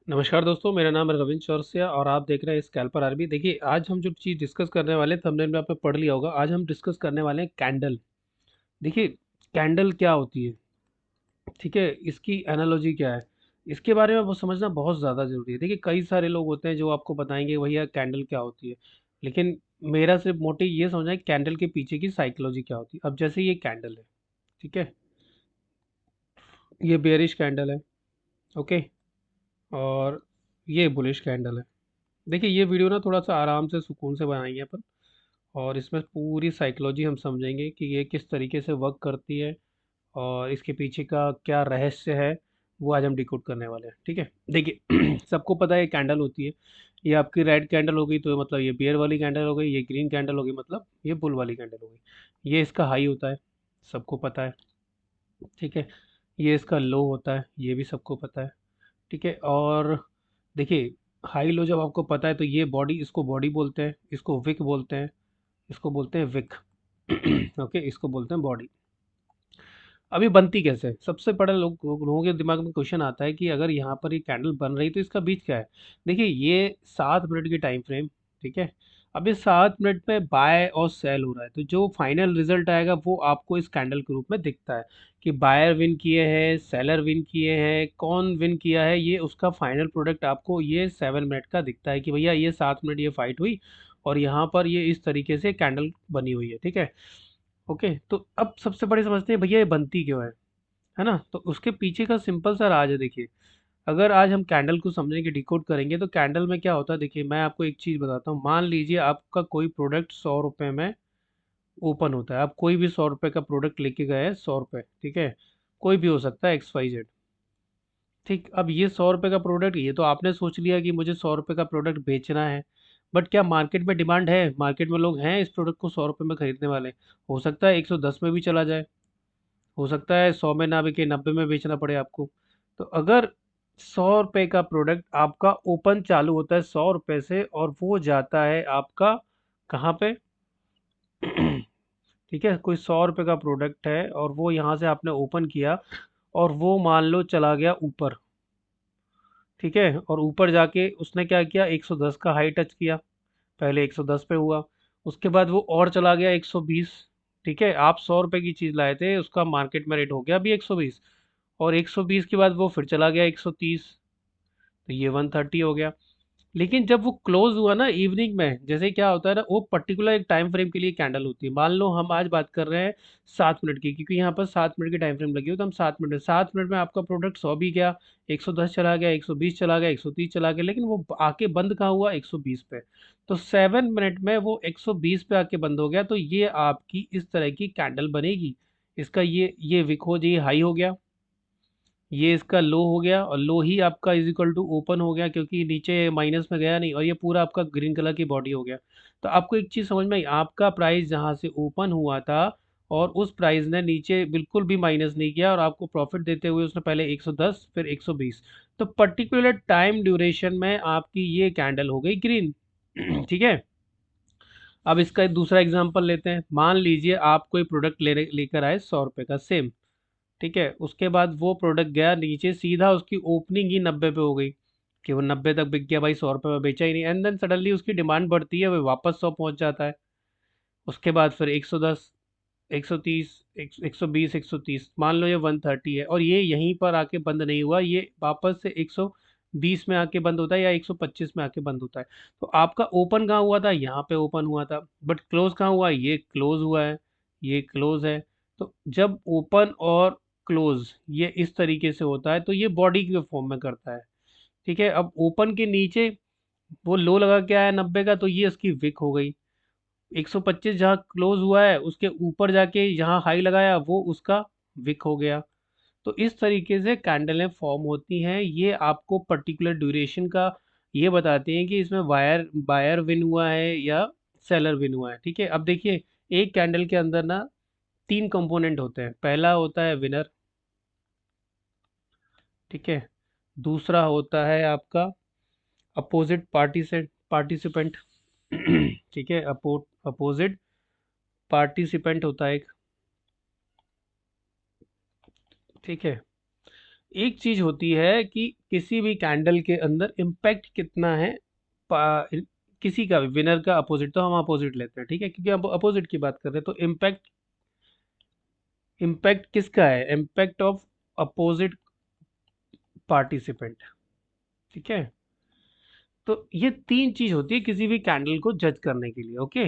नमस्कार दोस्तों, मेरा नाम है रविंद्र चौरसिया और आप देख रहे हैं स्कैल्पर आरबी। देखिए, आज हम जो चीज़ डिस्कस करने वाले हैं, थंबनेल में आपने पढ़ लिया होगा। आज हम डिस्कस करने वाले हैं कैंडल। देखिए, कैंडल क्या होती है, ठीक है, इसकी एनालॉजी क्या है, इसके बारे में वो समझना बहुत ज़्यादा ज़रूरी है। देखिए, कई सारे लोग होते हैं जो आपको बताएंगे भैया कैंडल क्या होती है, लेकिन मेरा सिर्फ मोटिव ये समझना है कैंडल के पीछे की साइकोलॉजी क्या होती है। अब जैसे ये कैंडल है, ठीक है, ये बेयरिश कैंडल है, ओके, और ये बुलिश कैंडल है। देखिए, ये वीडियो ना थोड़ा सा आराम से सुकून से बनाएंगे अपन, और इसमें पूरी साइकोलॉजी हम समझेंगे कि ये किस तरीके से वर्क करती है और इसके पीछे का क्या रहस्य है, वो आज हम डिकोड करने वाले हैं। ठीक है, देखिए सबको पता है कैंडल होती है। ये आपकी रेड कैंडल हो गई तो मतलब ये बियर वाली कैंडल हो गई, ये ग्रीन कैंडल हो गई मतलब ये बुल वाली कैंडल हो गई। ये इसका हाई होता है, सबको पता है, ठीक है। ये इसका लो होता है, ये भी सबको पता है, ठीक है। और देखिए, हाई लो जब आपको पता है तो ये बॉडी, इसको बॉडी बोलते हैं, इसको विक बोलते हैं, इसको बोलते हैं विक ओके, इसको बोलते हैं बॉडी। अभी बनती कैसे है? सबसे बड़ा लोगों के दिमाग में क्वेश्चन आता है कि अगर यहाँ पर ये कैंडल बन रही तो इसका बीच क्या है। देखिए, ये 7 मिनट की टाइम फ्रेम, ठीक है। अब इस 7 मिनट में बाय और सेल हो रहा है, तो जो फाइनल रिजल्ट आएगा वो आपको इस कैंडल के रूप में दिखता है कि बायर विन किए हैं, सेलर विन किए हैं, कौन विन किया है। ये उसका फाइनल प्रोडक्ट आपको ये 7 मिनट का दिखता है कि भैया ये 7 मिनट ये फाइट हुई और यहाँ पर ये इस तरीके से कैंडल बनी हुई है, ठीक है। ओके, तो अब सबसे बड़ी समझते हैं भैया ये बनती क्यों है ना। तो उसके पीछे का सिंपल सा राज है। देखिए, अगर आज हम कैंडल को समझने की डिकोड करेंगे तो कैंडल में क्या होता है, देखिए मैं आपको एक चीज़ बताता हूँ। मान लीजिए आपका कोई प्रोडक्ट 100 रुपये में ओपन होता है। आप कोई भी 100 रुपये का प्रोडक्ट लेके गए हैं, 100 रुपये, ठीक है, कोई भी हो सकता है, XYZ, ठीक। अब ये 100 रुपये का प्रोडक्ट, ये तो आपने सोच लिया कि मुझे 100 रुपये का प्रोडक्ट बेचना है, बट क्या मार्केट में डिमांड है? मार्केट में लोग हैं इस प्रोडक्ट को 100 रुपये में खरीदने वाले? हो सकता है 110 में भी चला जाए, हो सकता है 100 में ना बिके, 90 में बेचना पड़े आपको। तो अगर 100 रुपये का प्रोडक्ट आपका ओपन चालू होता है 100 रुपये से और वो जाता है आपका कहाँ पे ठीक है, कोई 100 रुपये का प्रोडक्ट है और वो यहाँ से आपने ओपन किया और वो मान लो चला गया ऊपर, ठीक है। और ऊपर जाके उसने क्या किया, 110 का हाई टच किया, पहले 110 पे हुआ, उसके बाद वो और चला गया 120, ठीक है। आप 100 रुपये की चीज़ लाए थे, उसका मार्केट में रेट हो गया अभी 120, और 120 के बाद वो फिर चला गया 130, तो ये 130 हो गया। लेकिन जब वो क्लोज हुआ ना इवनिंग में, जैसे क्या होता है ना, वो पर्टिकुलर एक टाइम फ्रेम के लिए कैंडल होती है। मान लो हम आज बात कर रहे हैं 7 मिनट की, क्योंकि यहाँ पर 7 मिनट की टाइम फ्रेम लगी हो, तो हम 7 मिनट में आपका प्रोडक्ट 100 भी गया, 110 चला गया, 120 चला गया, 130 चला गया, लेकिन वो आके बंद कहाँ हुआ, 120 पे। तो 7 मिनट में वो 120 पे आके बंद हो गया, तो ये आपकी इस तरह की कैंडल बनेगी। इसका ये विक हो, ये हाई हो गया, ये इसका लो हो गया, और लो ही आपका इज इक्वल टू ओपन हो गया, क्योंकि नीचे माइनस में गया नहीं, और ये पूरा आपका ग्रीन कलर की बॉडी हो गया। तो आपको एक चीज़ समझ में आई, आपका प्राइस जहाँ से ओपन हुआ था और उस प्राइस ने नीचे बिल्कुल भी माइनस नहीं किया, और आपको प्रॉफिट देते हुए उसने पहले 110 फिर 120, तो पर्टिकुलर टाइम ड्यूरेशन में आपकी ये कैंडल हो गई ग्रीन ठीक है। अब इसका एक दूसरा एग्जांपल लेते हैं। मान लीजिए आप कोई प्रोडक्ट लेकर आए 100 रुपये का, सेम, ठीक है। उसके बाद वो प्रोडक्ट गया नीचे, सीधा उसकी ओपनिंग ही 90 पे हो गई, कि वो 90 तक बिक गया, भाई 100 रुपये में बेचा ही नहीं। एंड देन सडनली उसकी डिमांड बढ़ती है, वो वापस 100 पहुंच जाता है। उसके बाद फिर 110, 130, 120, 130, मान लो ये 130 है, और ये यहीं पर आके बंद नहीं हुआ, ये वापस से 120 में आके बंद होता है या 125 में आके बंद होता है। तो आपका ओपन कहाँ हुआ था, यहाँ पे ओपन हुआ था, बट क्लोज कहाँ हुआ, ये क्लोज हुआ है, ये क्लोज है। तो जब ओपन और क्लोज ये इस तरीके से होता है तो ये बॉडी के फॉर्म में करता है, ठीक है। अब ओपन के नीचे वो लो लगा के आया 90 का, तो ये इसकी विक हो गई। 125 जहाँ क्लोज हुआ है उसके ऊपर जाके जहाँ हाई लगाया वो उसका विक हो गया। तो इस तरीके से कैंडलें फॉर्म होती हैं। ये आपको पर्टिकुलर ड्यूरेशन का ये बताते हैं कि इसमें वायर बायर विन हुआ है या सेलर विन हुआ है, ठीक है। अब देखिए, एक कैंडल के अंदर ना 3 कंपोनेंट होते हैं। पहला होता है विनर, ठीक है। दूसरा होता है आपका अपोजिट पार्टिसिपेंट ठीक है, अपोजिट पार्टिसिपेंट होता है एक, ठीक है। एक चीज होती है कि किसी भी कैंडल के अंदर इम्पैक्ट कितना है, किसी का भी विनर का अपोजिट, तो हम अपोजिट लेते हैं, ठीक है, क्योंकि हम अपोजिट की बात कर रहे हैं, तो इम्पैक्ट, इम्पैक्ट किसका है, इम्पैक्ट ऑफ अपोजिट पार्टिसिपेंट, ठीक है। तो ये तीन चीज होती है किसी भी कैंडल को जज करने के लिए, ओके।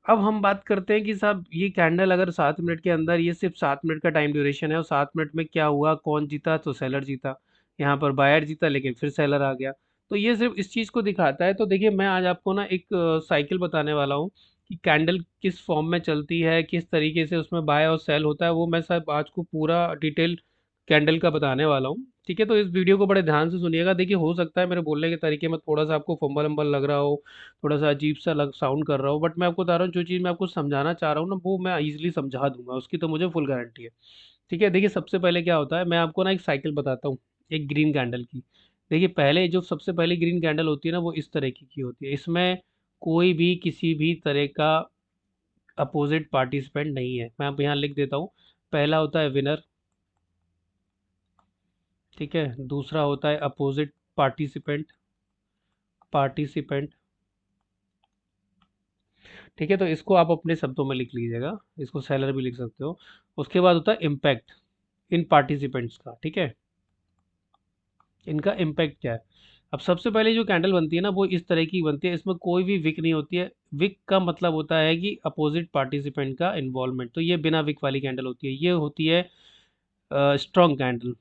अब हम बात करते हैं कि साहब ये कैंडल अगर 7 मिनट के अंदर, ये सिर्फ 7 मिनट का टाइम ड्यूरेशन है और 7 मिनट में क्या हुआ, कौन जीता, तो सेलर जीता, यहाँ पर बायर जीता लेकिन फिर सेलर आ गया। तो ये सिर्फ इस चीज़ को दिखाता है। तो देखिए मैं आज आपको ना एक साइकिल बताने वाला हूँ कि कैंडल किस फॉर्म में चलती है, किस तरीके से उसमें बाय और सेल होता है, वो मैं साहब आज को पूरा डिटेल कैंडल का बताने वाला हूँ, ठीक है। तो इस वीडियो को बड़े ध्यान से सुनिएगा। देखिए हो सकता है मेरे बोलने के तरीके में थोड़ा सा आपको फंबल अम्बल लग रहा हो, थोड़ा सा अजीब सा लग साउंड कर रहा हूँ, बट मैं आपको बता रहा हूँ जो चीज़ मैं आपको समझाना चाह रहा हूँ ना, वो मैं इजीली समझा दूंगा, उसकी तो मुझे फुल गारंटी है, ठीक है। देखिए सबसे पहले क्या होता है, मैं आपको ना एक साइकिल बताता हूँ, एक ग्रीन कैंडल की। देखिए पहले जो सबसे पहली ग्रीन कैंडल होती है ना, वो इस तरह की होती है, इसमें कोई भी किसी भी तरह का अपोजिट पार्टिसिपेंट नहीं है। मैं आप यहाँ लिख देता हूँ। पहला होता है विनर, ठीक है। दूसरा होता है अपोजिट पार्टिसिपेंट, पार्टिसिपेंट, ठीक है। तो इसको आप अपने शब्दों में लिख लीजिएगा, इसको सेलर भी लिख सकते हो। उसके बाद होता है इम्पैक्ट इन पार्टिसिपेंट्स का, ठीक है। इनका इम्पैक्ट क्या है। अब सबसे पहले जो कैंडल बनती है ना, वो इस तरह की बनती है, इसमें कोई भी विक नहीं होती है। विक का मतलब होता है कि अपोजिट पार्टिसिपेंट का इन्वॉल्वमेंट, तो ये बिना विक वाली कैंडल होती है। ये होती है स्ट्रॉन्ग कैंडल,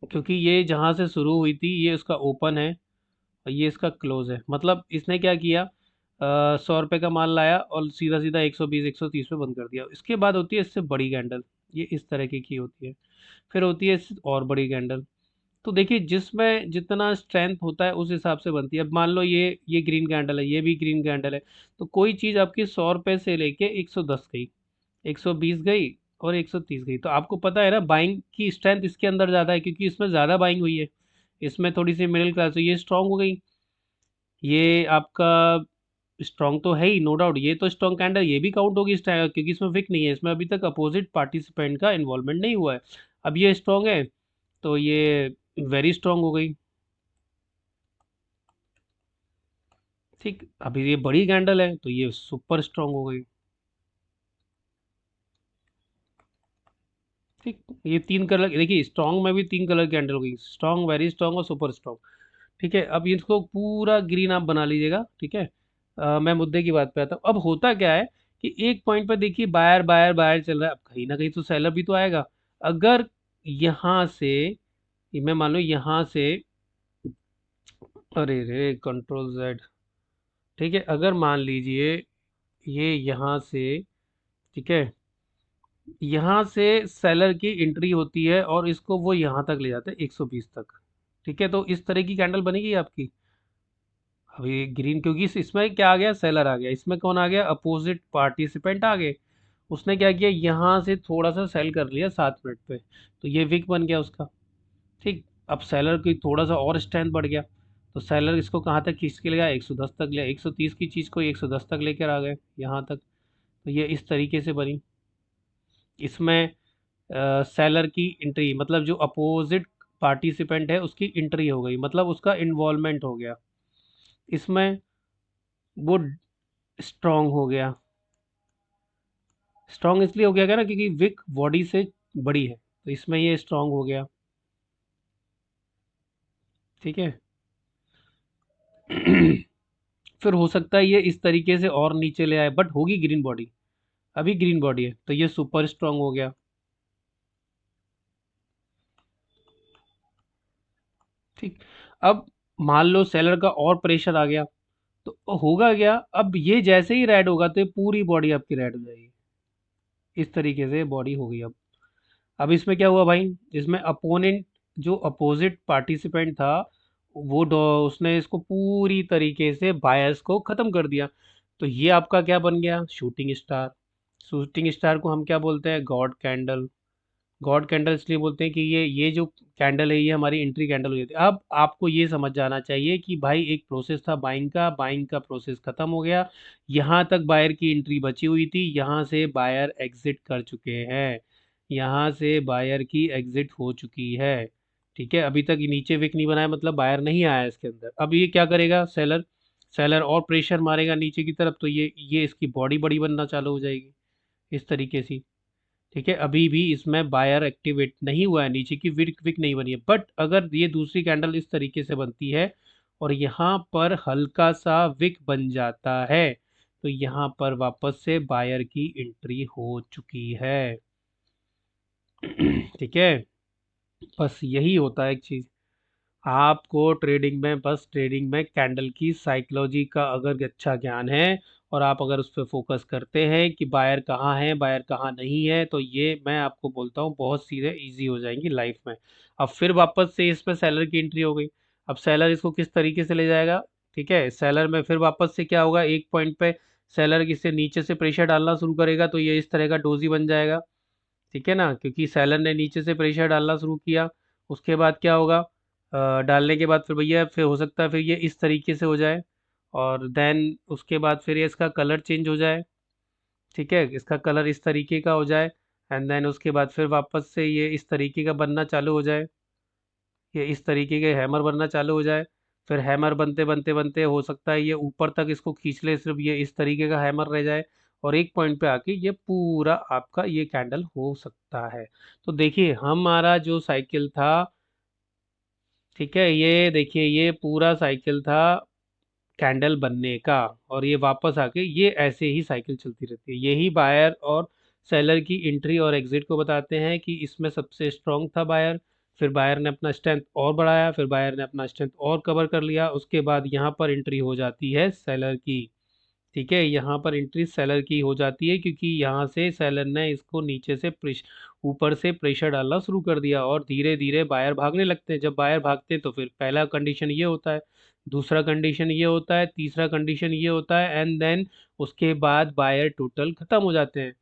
क्योंकि ये जहाँ से शुरू हुई थी ये उसका ओपन है और ये इसका क्लोज है। मतलब इसने क्या किया, 100 रुपये का माल लाया और सीधा सीधा 120 130 पे बंद कर दिया। इसके बाद होती है इससे बड़ी कैंडल, ये इस तरह की होती है। फिर होती है इससे और बड़ी कैंडल। तो देखिए जिसमें जितना स्ट्रेंथ होता है उस हिसाब से बनती है। अब मान लो ये ग्रीन कैंडल है, ये भी ग्रीन कैंडल है, तो कोई चीज़ आपकी 100 रुपये से लेके 110 गई, 120 गई और 130 गई, तो आपको पता है ना बाइंग की स्ट्रेंथ इसके अंदर ज़्यादा है, क्योंकि इसमें ज़्यादा बाइंग हुई है। इसमें थोड़ी सी मिडिल क्लास, तो ये स्ट्रांग हो गई। ये आपका स्ट्रांग तो है ही, नो डाउट, ये तो स्ट्रांग कैंडल, ये भी काउंट होगी क्योंकि इसमें विक नहीं है, इसमें अभी तक अपोजिट पार्टिसिपेंट का इन्वॉल्वमेंट नहीं हुआ है। अब ये स्ट्रांग है तो ये वेरी स्ट्रांग हो गई, ठीक। अभी ये बड़ी कैंडल है तो ये सुपर स्ट्रांग हो गई, ठीक। ये तीन कलर देखिए, स्ट्रांग में भी तीन कलर कैंडल हो गई, स्ट्रांग, वेरी स्ट्रांग और सुपर स्ट्रांग, ठीक है। अब इसको पूरा ग्रीन आप बना लीजिएगा, ठीक है। मैं मुद्दे की बात पे आता हूँ। अब होता क्या है कि एक पॉइंट पर देखिए बायर बायर बायर चल रहा है, अब कहीं ना कहीं तो सेलर भी तो आएगा। अगर यहाँ से, मैं मान लो यहाँ से, अरे रे कंट्रोल जेड, ठीक है। अगर मान लीजिए ये यहाँ से, ठीक है, यहाँ से सेलर की एंट्री होती है और इसको वो यहाँ तक ले जाते हैं 120 तक, ठीक है। तो इस तरह की कैंडल बनेगी आपकी। अभी ग्रीन, क्योंकि इसमें क्या आ गया, सेलर आ गया, इसमें कौन आ गया, अपोजिट पार्टिसिपेंट आ गए। उसने क्या किया, यहाँ से थोड़ा सा सेल कर लिया 7 मिनट पे, तो ये विक बन गया उसका, ठीक। अब सेलर की थोड़ा सा और स्ट्रेंथ बढ़ गया, तो सेलर इसको कहाँ तक खींच के ले गया, 110 तक लिया, 130 की चीज़ को 110 तक लेकर आ गए यहाँ तक। तो ये इस तरीके से बनी। इसमें सेलर की एंट्री मतलब जो अपोजिट पार्टिसिपेंट है उसकी एंट्री हो गई, मतलब उसका इन्वॉल्वमेंट हो गया इसमें, वो स्ट्रांग हो गया। स्ट्रांग इसलिए हो गया ना क्योंकि विक बॉडी से बड़ी है, तो इसमें ये स्ट्रांग हो गया, ठीक है। फिर हो सकता है ये इस तरीके से और नीचे ले आए, बट होगी ग्रीन बॉडी, अभी ग्रीन बॉडी है, तो ये सुपर स्ट्रांग हो गया, ठीक। अब मान लो सेलर का और प्रेशर आ गया, तो होगा क्या, अब ये जैसे ही रेड होगा तो ये पूरी बॉडी आपकी रेड हो जाएगी, इस तरीके से बॉडी हो गई। अब इसमें क्या हुआ भाई, इसमें अपोनेंट जो अपोजिट पार्टिसिपेंट था, उसने इसको पूरी तरीके से बायस को ख़त्म कर दिया। तो ये आपका क्या बन गया, शूटिंग स्टार। शूटिंग स्टार को हम क्या बोलते हैं, गॉड कैंडल। गॉड कैंडल इसलिए बोलते हैं कि ये जो कैंडल है ये हमारी एंट्री कैंडल हो जाती है। अब आपको ये समझ जाना चाहिए कि भाई एक प्रोसेस था बाइंग का प्रोसेस खत्म हो गया, यहाँ तक बायर की एंट्री बची हुई थी, यहाँ से बायर एग्जिट कर चुके हैं, यहाँ से बायर की एग्जिट हो चुकी है। ठीक है, अभी तक ये नीचे विक नहीं बनाया, मतलब बायर नहीं आया इसके अंदर। अब ये क्या करेगा, सेलर सेलर और प्रेशर मारेगा नीचे की तरफ, तो ये इसकी बॉडी बड़ी बनना चालू हो जाएगी इस तरीके से। ठीक है, अभी भी इसमें बायर एक्टिवेट नहीं हुआ है, नीचे की विक विक नहीं बनी है। बट अगर ये दूसरी कैंडल इस तरीके से बनती है और यहाँ पर हल्का सा विक बन जाता है, तो यहाँ पर वापस से बायर की एंट्री हो चुकी है। ठीक है, बस यही होता है एक चीज। आपको ट्रेडिंग में कैंडल की साइकोलॉजी का अगर अच्छा ज्ञान है और आप अगर उस पर फोकस करते हैं कि बायर कहाँ है बायर कहाँ नहीं है, तो ये मैं आपको बोलता हूँ बहुत सीधे इजी हो जाएंगी लाइफ में। अब फिर वापस से इसमें सेलर की एंट्री हो गई। अब सेलर इसको किस तरीके से ले जाएगा। ठीक है, सेलर में फिर वापस से क्या होगा, एक पॉइंट पे सेलर इससे नीचे से प्रेशर डालना शुरू करेगा, तो ये इस तरह का डोजी बन जाएगा। ठीक है ना, क्योंकि सेलर ने नीचे से प्रेशर डालना शुरू किया। उसके बाद क्या होगा, डालने के बाद फिर भैया फिर हो सकता है फिर ये इस तरीके से हो जाए, और देन उसके बाद फिर ये इसका कलर चेंज हो जाए। ठीक है, इसका कलर इस तरीके का हो जाए, एंड देन उसके बाद फिर वापस से ये इस तरीके का बनना चालू हो जाए, ये इस तरीके के हैमर बनना चालू हो जाए। फिर हैमर बनते बनते बनते हो सकता है ये ऊपर तक इसको खींच ले, सिर्फ ये इस तरीके का हैमर रह जाए, और एक पॉइंट पे आके ये पूरा आपका ये कैंडल हो सकता है। तो देखिए हमारा जो साइकिल था, ठीक है, ये देखिए ये पूरा साइकिल था कैंडल बनने का, और ये वापस आके ये ऐसे ही साइकिल चलती रहती है। यही बायर और सेलर की एंट्री और एग्जिट को बताते हैं कि इसमें सबसे स्ट्रांग था बायर, फिर बायर ने अपना स्ट्रेंथ और बढ़ाया, फिर बायर ने अपना स्ट्रेंथ और कवर कर लिया, उसके बाद यहाँ पर एंट्री हो जाती है सेलर की। ठीक है, यहाँ पर एंट्री सेलर की हो जाती है, क्योंकि यहाँ से सेलर ने इसको नीचे से ऊपर से प्रेशर डालना शुरू कर दिया, और धीरे धीरे बायर भागने लगते हैं। जब बायर भागते हैं तो फिर पहला कंडीशन ये होता है, दूसरा कंडीशन ये होता है, तीसरा कंडीशन ये होता है, एंड देन उसके बाद बायर टोटल खत्म हो जाते हैं।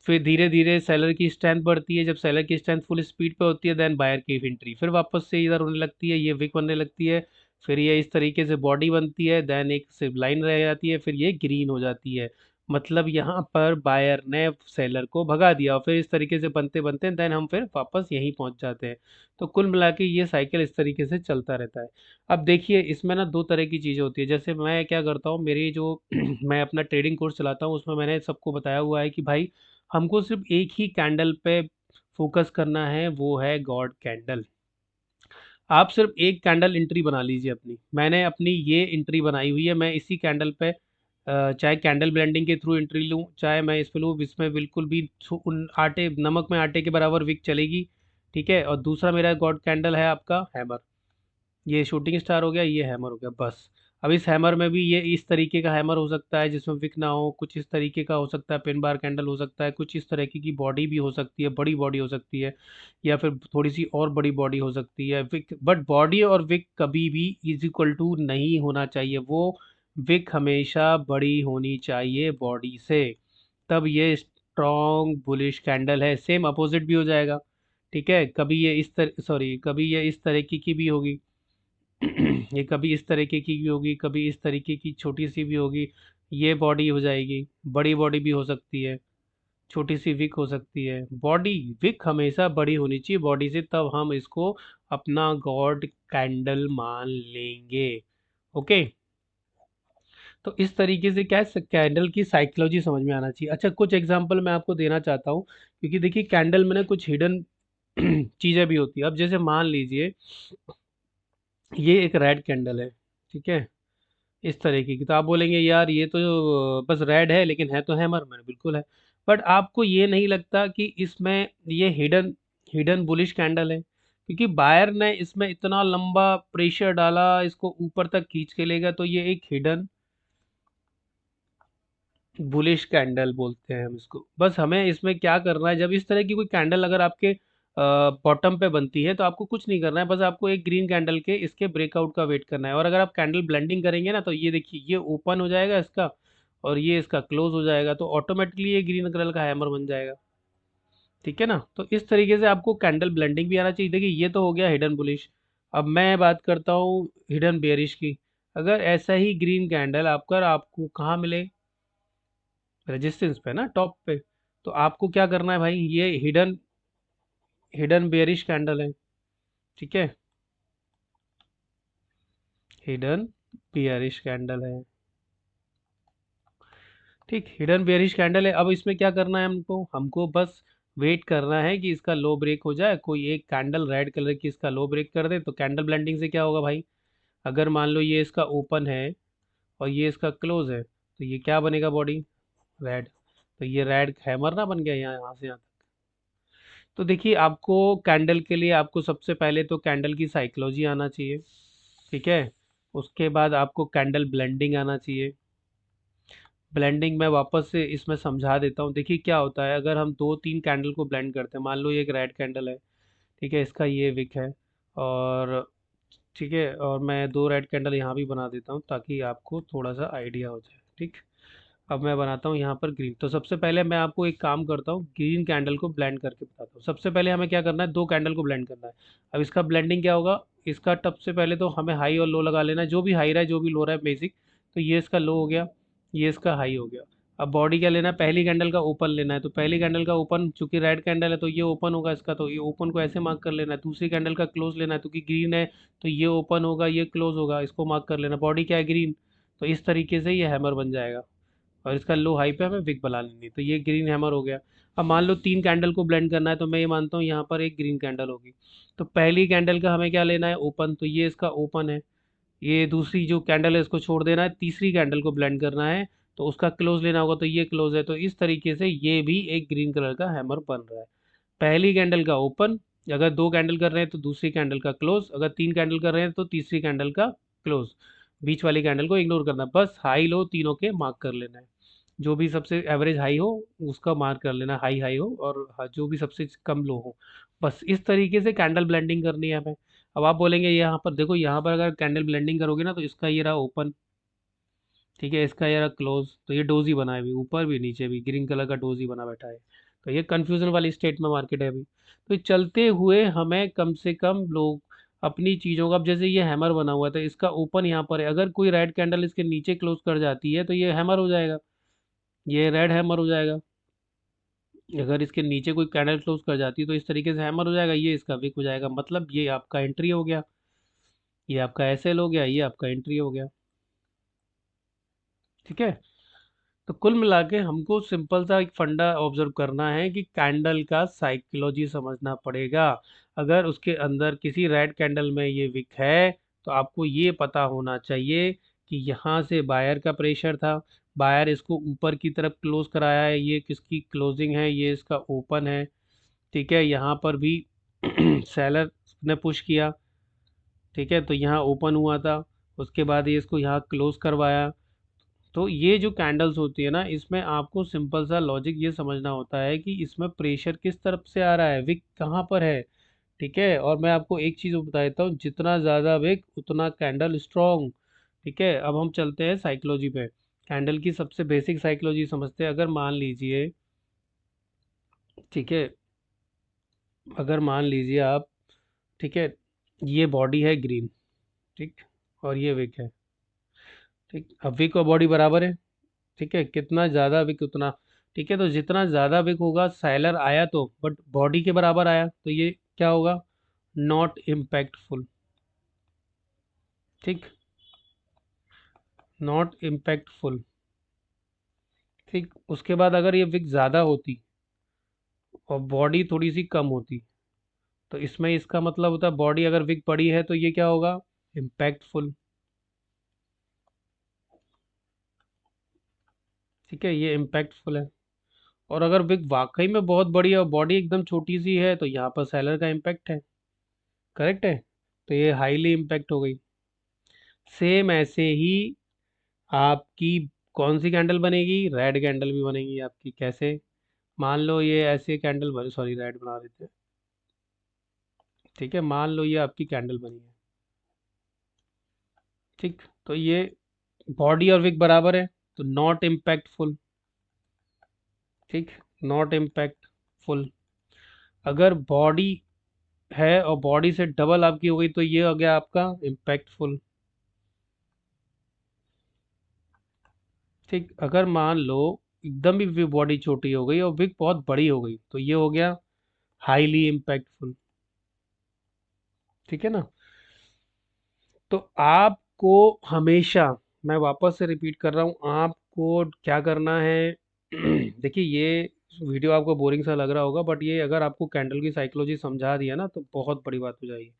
फिर धीरे धीरे सेलर की स्ट्रेंथ बढ़ती है, जब सेलर की स्ट्रेंथ फुल स्पीड पे होती है, देन बायर की एंट्री फिर वापस से इधर होने लगती है, ये विक बनने लगती है। फिर ये इस तरीके से बॉडी बनती है, देन एक सिर्फ लाइन रह जाती है, फिर ये ग्रीन हो जाती है। मतलब यहाँ पर बायर ने सेलर को भगा दिया, और फिर इस तरीके से बनते बनते देन हम फिर वापस यहीं पहुंच जाते हैं। तो कुल मिला के ये साइकिल इस तरीके से चलता रहता है। अब देखिए इसमें ना दो तरह की चीज़ें होती है। जैसे मैं क्या करता हूँ, मेरी जो मैं अपना ट्रेडिंग कोर्स चलाता हूँ, उसमें मैंने सबको बताया हुआ है कि भाई हमको सिर्फ एक ही कैंडल पे फोकस करना है, वो है गॉड कैंडल। आप सिर्फ एक कैंडल एंट्री बना लीजिए अपनी। मैंने अपनी ये एंट्री बनाई हुई है, मैं इसी कैंडल पे चाहे कैंडल ब्लेंडिंग के थ्रू एंट्री लूँ, चाहे मैं इस पे लूँ, इसमें बिल्कुल भी आटे नमक में आटे के बराबर विक चलेगी। ठीक है, और दूसरा मेरा गॉड कैंडल है आपका हैमर। ये शूटिंग स्टार हो गया, ये हैमर हो गया, बस। अब इस हैमर में भी ये इस तरीके का हैमर हो सकता है जिसमें विक ना हो, कुछ इस तरीके का हो सकता है, पिन बार कैंडल हो सकता है, कुछ इस तरीके की बॉडी भी हो सकती है, बड़ी बॉडी हो सकती है, या फिर थोड़ी सी और बड़ी बॉडी हो सकती है। विक बट बॉडी और विक कभी भी इज इक्वल टू नहीं होना चाहिए, वो विक हमेशा बड़ी होनी चाहिए बॉडी से, तब ये स्ट्रॉन्ग बुलिश कैंडल है। सेम अपोजिट भी हो जाएगा। ठीक है, कभी ये इस तरह सॉरी कभी ये इस तरीके की भी होगी, ये कभी इस तरीके की भी होगी, कभी इस तरीके की छोटी सी भी होगी। ये बॉडी हो जाएगी, बड़ी बॉडी भी हो सकती है, छोटी सी विक हो सकती है। बॉडी विक हमेशा बड़ी होनी चाहिए बॉडी से, तब हम इसको अपना गॉड कैंडल मान लेंगे। ओके, तो इस तरीके से क्या है, कैंडल की साइकोलॉजी समझ में आना चाहिए। अच्छा, कुछ एग्जांपल मैं आपको देना चाहता हूँ, क्योंकि देखिए कैंडल में ना कुछ हिडन चीज़ें भी होती है। अब जैसे मान लीजिए ये एक रेड कैंडल है। ठीक है, इस तरीके की, तो आप बोलेंगे यार ये तो बस रेड है, लेकिन है तो हैमर मैन, बिल्कुल है। बट आपको ये नहीं लगता कि इसमें ये हिडन हिडन बुलिश कैंडल है, क्योंकि बायर ने इसमें इतना लंबा प्रेशर डाला, इसको ऊपर तक खींच के लेगा, तो ये एक हिडन बुलिश कैंडल बोलते हैं हम इसको। बस हमें इसमें क्या करना है, जब इस तरह की कोई कैंडल अगर आपके बॉटम पे बनती है, तो आपको कुछ नहीं करना है, बस आपको एक ग्रीन कैंडल के इसके ब्रेकआउट का वेट करना है। और अगर आप कैंडल ब्लेंडिंग करेंगे ना, तो ये देखिए ये ओपन हो जाएगा इसका, और ये इसका क्लोज हो जाएगा, तो ऑटोमेटिकली ये ग्रीन कलर का हैमर बन जाएगा। ठीक है ना, तो इस तरीके से आपको कैंडल ब्लेंडिंग भी आना चाहिए। देखिए ये तो हो गया हिडन बुलिश। अब मैं बात करता हूँ हिडन बेरिश की। अगर ऐसा ही ग्रीन कैंडल आपको कहाँ मिले, रेजिस्टेंस पे ना, टॉप पे, तो आपको क्या करना है भाई, ये हिडन हिडन बेयरिश कैंडल है, ठीक है, हिडन बेयरिश कैंडल है, ठीक, हिडन बेयरिश कैंडल है। अब इसमें क्या करना है हमको, हमको बस वेट करना है कि इसका लो ब्रेक हो जाए, कोई एक कैंडल रेड कलर की इसका लो ब्रेक कर दे। तो कैंडल ब्लेंडिंग से क्या होगा भाई, अगर मान लो ये इसका ओपन है और ये इसका क्लोज है, तो ये क्या बनेगा बॉडी, रेड। तो ये रेड हैमर ना बन गया यहाँ, यहाँ से यहाँ तक। तो देखिए आपको कैंडल के लिए आपको सबसे पहले तो कैंडल की साइकोलॉजी आना चाहिए, ठीक है। उसके बाद आपको कैंडल ब्लेंडिंग आना चाहिए। ब्लेंडिंग मैं वापस से इसमें समझा देता हूँ। देखिए क्या होता है, अगर हम दो तीन कैंडल को ब्लेंड करते हैं, मान लो ये एक रेड कैंडल है, ठीक है, इसका ये विक है, और ठीक है, और मैं दो रेड कैंडल यहाँ भी बना देता हूँ ताकि आपको थोड़ा सा आइडिया हो जाए, ठीक। अब मैं बनाता हूँ यहाँ पर ग्रीन। तो सबसे पहले मैं आपको एक काम करता हूँ, ग्रीन कैंडल को ब्लेंड करके बताता हूँ। सबसे पहले हमें क्या करना है, दो कैंडल को ब्लेंड करना है। अब इसका ब्लेंडिंग क्या होगा, इसका सबसे पहले तो हमें हाई और लो लगा लेना है, जो भी हाई रहा है जो भी लो रहा है बेसिक। तो ये इसका लो हो गया, ये इसका हाई हो गया। अब बॉडी क्या लेना है, पहली कैंडल का ओपन लेना है। तो पहली कैंडल का ओपन, चूंकि रेड कैंडल है तो ये ओपन होगा इसका, तो ये ओपन को ऐसे मार्क कर लेना है। दूसरी कैंडल का क्लोज लेना है, क्योंकि ग्रीन है तो ये ओपन होगा ये क्लोज होगा, इसको मार्क कर लेना। बॉडी क्या है, ग्रीन। तो इस तरीके से ये हैमर बन जाएगा, और इसका लो हाई पे हमें विक बना लेनी है। तो ये ग्रीन हैमर हो गया। अब मान लो तीन कैंडल को ब्लेंड करना है, तो मैं ये मानता हूँ यहाँ पर एक ग्रीन कैंडल होगी। तो पहली कैंडल का हमें क्या लेना है, ओपन। तो ये इसका ओपन है, ये दूसरी जो कैंडल है इसको छोड़ देना है, तीसरी कैंडल को ब्लेंड करना है, तो उसका क्लोज लेना होगा, तो ये क्लोज है। तो इस तरीके से ये भी एक ग्रीन कलर का हैमर बन रहा है। पहली कैंडल का ओपन, अगर दो कैंडल कर रहे हैं तो दूसरी कैंडल का क्लोज, अगर तीन कैंडल कर रहे हैं तो तीसरी कैंडल का क्लोज। बीच वाली कैंडल को इग्नोर करना है, बस हाई लो तीनों के मार्क कर लेना है। जो भी सबसे एवरेज हाई हो उसका मार्क कर लेना, हाई हाई हो, और जो भी सबसे कम लो हो। बस इस तरीके से कैंडल ब्लेंडिंग करनी है हमें। अब आप बोलेंगे यहाँ पर देखो, यहाँ पर अगर कैंडल ब्लेंडिंग करोगे ना, तो इसका ये रहा ओपन, ठीक है, इसका ये रहा क्लोज। तो ये डोजी बना है अभी, ऊपर भी नीचे भी ग्रीन कलर का डोजी बना बैठा है। तो ये कंफ्यूजन वाली स्टेट में मार्केट है अभी। तो चलते हुए हमें कम से कम लोग अपनी चीज़ों का, अब जैसे ये हैमर बना हुआ है तो इसका ओपन यहाँ पर है, अगर कोई रेड कैंडल इसके नीचे क्लोज कर जाती है तो ये हैमर हो जाएगा, ये रेड हैमर हो जाएगा। अगर इसके नीचे कोई कैंडल क्लोज कर जाती है तो इस तरीके से हैमर हो जाएगा, ये इसका विक हो जाएगा। मतलब ये आपका एंट्री हो गया, ये आपका एसएल हो गया, ये आपका एंट्री हो गया, ठीक है। तो कुल मिला के हमको सिंपल सा एक फंडा ऑब्जर्व करना है कि कैंडल का साइकोलॉजी समझना पड़ेगा। अगर उसके अंदर किसी रेड कैंडल में ये विक है, तो आपको ये पता होना चाहिए कि यहाँ से बायर का प्रेशर था, बायर इसको ऊपर की तरफ क्लोज कराया है, ये किसकी क्लोजिंग है, ये इसका ओपन है, ठीक है। यहाँ पर भी सेलर ने पुश किया, ठीक है, तो यहाँ ओपन हुआ था, उसके बाद ये इसको यहाँ क्लोज करवाया। तो ये जो कैंडल्स होती है ना, इसमें आपको सिंपल सा लॉजिक ये समझना होता है कि इसमें प्रेशर किस तरफ से आ रहा है, विक कहाँ पर है, ठीक है। और मैं आपको एक चीज़ बता देता हूँ, जितना ज़्यादा विक उतना कैंडल स्ट्रॉन्ग, ठीक है। अब हम चलते हैं साइकोलॉजी पे, कैंडल की सबसे बेसिक साइकोलॉजी समझते हैं। अगर मान लीजिए, ठीक है, अगर मान लीजिए आप, ठीक है, ये बॉडी है ग्रीन, ठीक, और ये विक है, ठीक। अब विक और बॉडी बराबर है, ठीक है, कितना ज़्यादा विक उतना, ठीक है। तो जितना ज़्यादा विक होगा, सेलर आया तो बट बॉडी के बराबर आया, तो ये क्या होगा, नॉट इम्पैक्टफुल, ठीक, नॉट इम्पैक्टफुल, ठीक। उसके बाद अगर ये विक ज़्यादा होती और बॉडी थोड़ी सी कम होती, तो इसमें इसका मतलब होता है बॉडी अगर विक बड़ी है तो ये क्या होगा, इम्पैक्टफुल, ठीक है, ये इम्पैक्टफुल है। और अगर विक वाकई में बहुत बड़ी है और बॉडी एकदम छोटी सी है, तो यहाँ पर सेलर का इम्पैक्ट है, करेक्ट है, तो ये हाईली इम्पैक्ट हो गई। सेम ऐसे ही आपकी कौन सी कैंडल बनेगी, रेड कैंडल भी बनेगी आपकी। कैसे, मान लो ये ऐसे कैंडल बने, सॉरी रेड बना देते हैं, ठीक है, मान लो ये आपकी कैंडल बनी है, ठीक। तो ये बॉडी और विक बराबर है, तो नॉट इम्पैक्टफुल, ठीक, नॉट इम्पैक्टफुल। अगर बॉडी है और बॉडी से डबल आपकी हो गई, तो ये हो गया आपका इम्पैक्टफुल, ठीक। अगर मान लो एकदम ही बॉडी छोटी हो गई और विक बहुत बड़ी हो गई, तो ये हो गया हाईली इम्पैक्टफुल। ठीक है ना। तो आपको हमेशा, मैं वापस से रिपीट कर रहा हूँ, आपको क्या करना है। देखिए ये वीडियो आपको बोरिंग सा लग रहा होगा, बट ये अगर आपको कैंडल की साइकोलॉजी समझा दिया ना तो बहुत बड़ी बात हो जाएगी।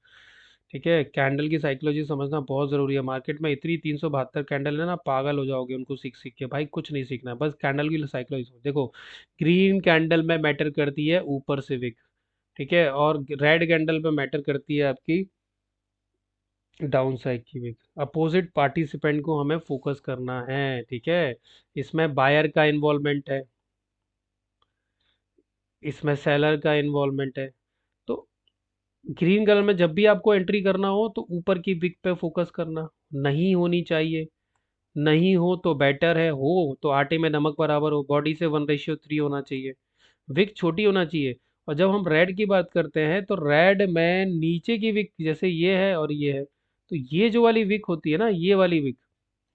ठीक है, कैंडल की साइकोलॉजी समझना बहुत ज़रूरी है। मार्केट में इतनी 372 कैंडल है ना, पागल हो जाओगे उनको सीख सीख के। भाई कुछ नहीं सीखना है, बस कैंडल की साइकोलॉजी देखो। ग्रीन कैंडल में मैटर करती है ऊपर से विक। ठीक है, और रेड कैंडल पे मैटर करती है आपकी डाउन साइड की विक। अपोजिट पार्टिसिपेंट को हमें फोकस करना है। ठीक है, इसमें बायर का इन्वॉल्वमेंट है, इसमें सेलर का इन्वॉल्वमेंट है। तो ग्रीन कलर में जब भी आपको एंट्री करना हो तो ऊपर की विक पे फोकस करना। नहीं होनी चाहिए, नहीं हो तो बेटर है, हो तो आटे में नमक बराबर हो, बॉडी से 1:3 होना चाहिए, विक छोटी होना चाहिए। और जब हम रेड की बात करते हैं तो रेड में नीचे की विक जैसे ये है और ये है, तो ये जो वाली विक होती है ना, ये वाली विक,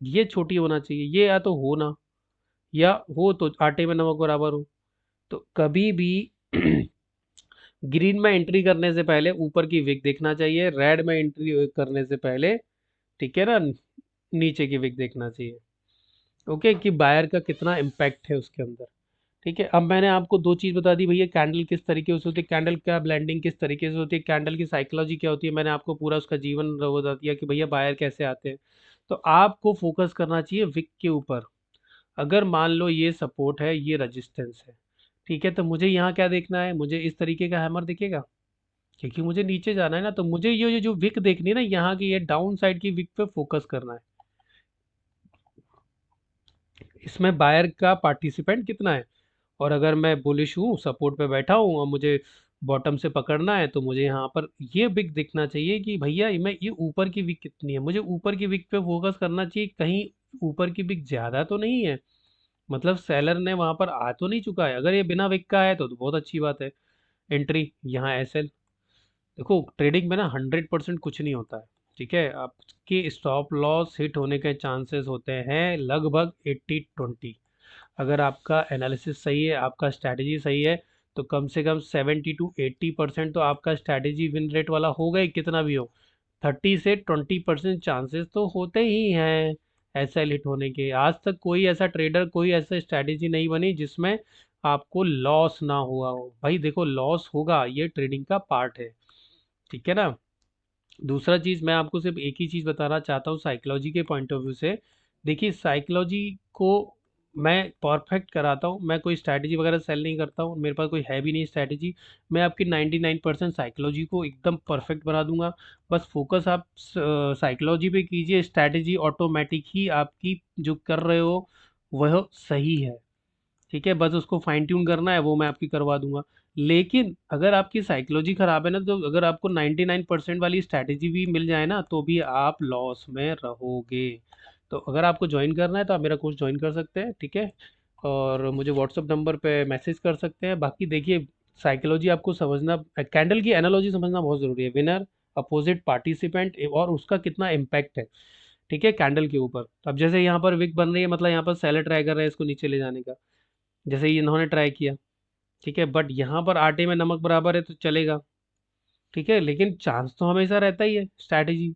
ये छोटी होना चाहिए। ये या तो हो ना, या हो तो आटे में नमक बराबर हो। तो कभी भी ग्रीन में एंट्री करने से पहले ऊपर की विक देखना चाहिए, रेड में एंट्री करने से पहले, ठीक है ना, नीचे की विक देखना चाहिए। ओके, कि बायर का कितना इम्पैक्ट है उसके अंदर। ठीक है, अब मैंने आपको दो चीज़ बता दी भैया, कैंडल किस तरीके से होती है, कैंडल का ब्लेंडिंग किस तरीके से होती है, कैंडल की साइकोलॉजी क्या होती है, मैंने आपको पूरा उसका जीवन वो बता दिया कि भैया बायर कैसे आते हैं। तो आपको फोकस करना चाहिए विक के ऊपर। अगर मान लो ये सपोर्ट है, ये रजिस्टेंस है, ठीक है, तो मुझे यहाँ क्या देखना है, मुझे इस तरीके का हैमर दिखेगा, क्योंकि मुझे नीचे जाना है ना। तो मुझे ये जो विक देखनी है ना, यहाँ की ये डाउन साइड की विक पे फोकस करना है। इसमें बायर का पार्टिसिपेंट कितना है। और अगर मैं बुलिश हूँ, सपोर्ट पे बैठा हूँ और मुझे बॉटम से पकड़ना है, तो मुझे यहाँ पर ये विक दिखना चाहिए कि भैया मैं ये ऊपर की विक कितनी है, मुझे ऊपर की विक पे फोकस करना चाहिए। कहीं ऊपर की विक ज़्यादा तो नहीं है, मतलब सेलर ने वहां पर आ तो नहीं चुका है। अगर ये बिना विक का है तो बहुत अच्छी बात है। एंट्री यहाँ एसएल। देखो ट्रेडिंग में ना 100% कुछ नहीं होता है। ठीक है, आपकी स्टॉप लॉस हिट होने के चांसेस होते हैं लगभग 80-20। अगर आपका एनालिसिस सही है, आपका स्ट्रैटेजी सही है, तो कम से कम 70-80% तो आपका स्ट्रैटेजी विन रेट वाला होगा ही, कितना भी हो। 30 से 20% चांसेस तो होते ही हैं ऐसा हिट होने के। आज तक कोई ऐसा ट्रेडर, कोई ऐसा स्ट्रैटेजी नहीं बनी जिसमें आपको लॉस ना हुआ हो। भाई देखो लॉस होगा, ये ट्रेडिंग का पार्ट है। ठीक है ना। दूसरा चीज़ मैं आपको सिर्फ एक ही चीज़ बताना चाहता हूँ साइकोलॉजी के पॉइंट ऑफ व्यू से। देखिए साइकोलॉजी को मैं परफेक्ट कराता हूँ, मैं कोई स्ट्रैटेजी वगैरह सेल नहीं करता हूँ, मेरे पास कोई है भी नहीं स्ट्रैटेजी। मैं आपकी 99% साइकोलॉजी को एकदम परफेक्ट बना दूंगा। बस फोकस आप साइकोलॉजी पे कीजिए, स्ट्रैटेजी ऑटोमेटिक ही आपकी जो कर रहे हो वह सही है। ठीक है, बस उसको फाइन ट्यून करना है, वो मैं आपकी करवा दूंगा। लेकिन अगर आपकी साइकोलॉजी खराब है ना, तो अगर आपको 99% वाली स्ट्रैटेजी भी मिल जाए ना, तो भी आप लॉस में रहोगे। तो अगर आपको ज्वाइन करना है तो आप मेरा कोर्स ज्वाइन कर सकते हैं। ठीक है, और मुझे व्हाट्सअप नंबर पे मैसेज कर सकते हैं। बाकी देखिए साइकोलॉजी आपको समझना, कैंडल की एनालॉजी समझना बहुत ज़रूरी है। विनर, अपोजिट पार्टिसिपेंट और उसका कितना इम्पैक्ट है। ठीक है, कैंडल के ऊपर। अब जैसे यहाँ पर विक बन रही है, मतलब यहाँ पर सेलर ट्राई कर रहे हैं इसको नीचे ले जाने का, जैसे ये इन्होंने ट्राई किया। ठीक है, बट यहाँ पर आटे में नमक बराबर है तो चलेगा। ठीक है, लेकिन चांस तो हमेशा रहता ही है स्ट्रैटेजी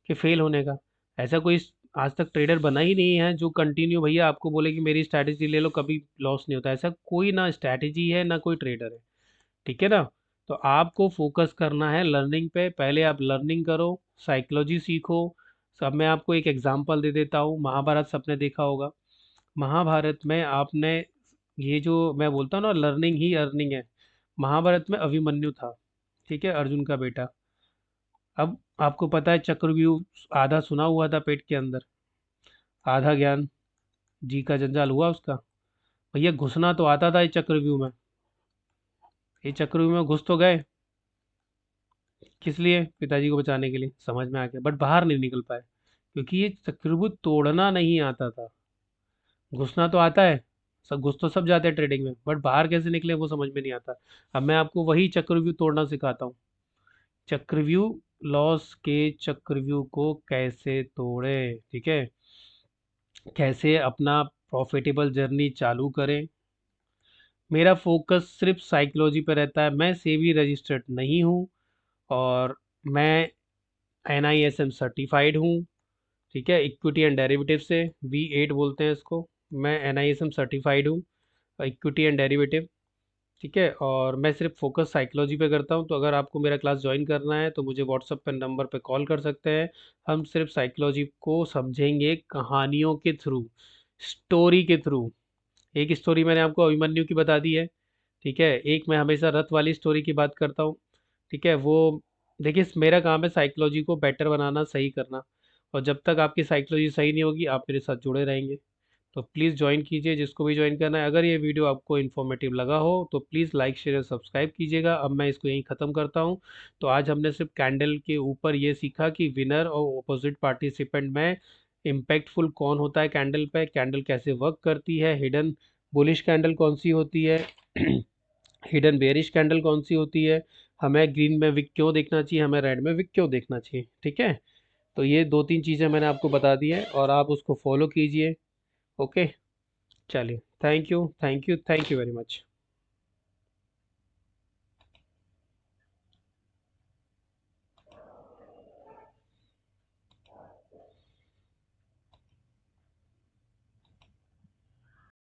के फेल होने का। ऐसा कोई आज तक ट्रेडर बना ही नहीं है जो कंटिन्यू भैया आपको बोले कि मेरी स्ट्रैटेजी ले लो, कभी लॉस नहीं होता। ऐसा कोई ना स्ट्रैटेजी है ना कोई ट्रेडर है। ठीक है ना। तो आपको फोकस करना है लर्निंग पे, पहले आप लर्निंग करो, साइकोलॉजी सीखो। सब मैं आपको एक एग्जांपल दे देता हूँ, महाभारत सबने देखा होगा। महाभारत में आपने, ये जो मैं बोलता हूँ ना लर्निंग ही अर्निंग है, महाभारत में अभिमन्यु था। ठीक है, अर्जुन का बेटा। अब आपको पता है चक्रव्यूह आधा सुना हुआ था पेट के अंदर, आधा ज्ञान, जी का जंजाल हुआ उसका। भैया घुसना तो आता था इस चक्रव्यूह में, ये चक्रव्यूह में घुस तो गए, किस लिए, पिताजी को बचाने के लिए, समझ में आ गया, बट बाहर नहीं निकल पाए, क्योंकि ये चक्रव्यूह तोड़ना नहीं आता था। घुसना तो आता है, सब घुस तो सब जाते हैं ट्रेडिंग में, बट बाहर कैसे निकले वो समझ में नहीं आता। अब मैं आपको वही चक्रव्यूह तोड़ना सिखाता हूँ। चक्रव्यूह, लॉस के चक्रव्यूह को कैसे तोड़े। ठीक है, कैसे अपना प्रॉफिटेबल जर्नी चालू करें, मेरा फोकस सिर्फ साइकोलॉजी पे रहता है, मैं सेबी रजिस्टर्ड नहीं हूँ, और मैं NISM सर्टिफाइड हूँ। ठीक है, इक्विटी एंड डेरिवेटिव से, V8 बोलते हैं इसको। मैं NISM सर्टिफाइड हूँ, इक्विटी एंड डेरिवेटिव। ठीक है, और मैं सिर्फ फोकस साइकोलॉजी पे करता हूँ। तो अगर आपको मेरा क्लास ज्वाइन करना है तो मुझे व्हाट्सएप पे नंबर पे कॉल कर सकते हैं। हम सिर्फ साइकोलॉजी को समझेंगे कहानियों के थ्रू, स्टोरी के थ्रू। एक स्टोरी मैंने आपको अभिमन्यु की बता दी है। ठीक है, एक मैं हमेशा रथ वाली स्टोरी की बात करता हूँ। ठीक है, वो देखिए, मेरा काम है साइकोलॉजी को बेटर बनाना, सही करना। और जब तक आपकी साइकोलॉजी सही नहीं होगी, आप मेरे साथ जुड़े रहेंगे। तो प्लीज़ ज्वाइन कीजिए, जिसको भी ज्वाइन करना है। अगर ये वीडियो आपको इन्फॉर्मेटिव लगा हो तो प्लीज़ लाइक शेयर सब्सक्राइब कीजिएगा। अब मैं इसको यहीं ख़त्म करता हूँ। तो आज हमने सिर्फ कैंडल के ऊपर ये सीखा कि विनर और अपोजिट पार्टिसिपेंट में इम्पैक्टफुल कौन होता है कैंडल पे, कैंडल कैसे वर्क करती है, हिडन बुलिश कैंडल कौन सी होती है, हिडन बेयरिश कैंडल कौन सी होती है, हमें ग्रीन में विक क्यों देखना चाहिए, हमें रेड में विक क्यों देखना चाहिए। ठीक है, तो ये 2-3 चीज़ें मैंने आपको बता दी है और आप उसको फॉलो कीजिए। ओके, चलिए, thank you, thank you, thank you very much.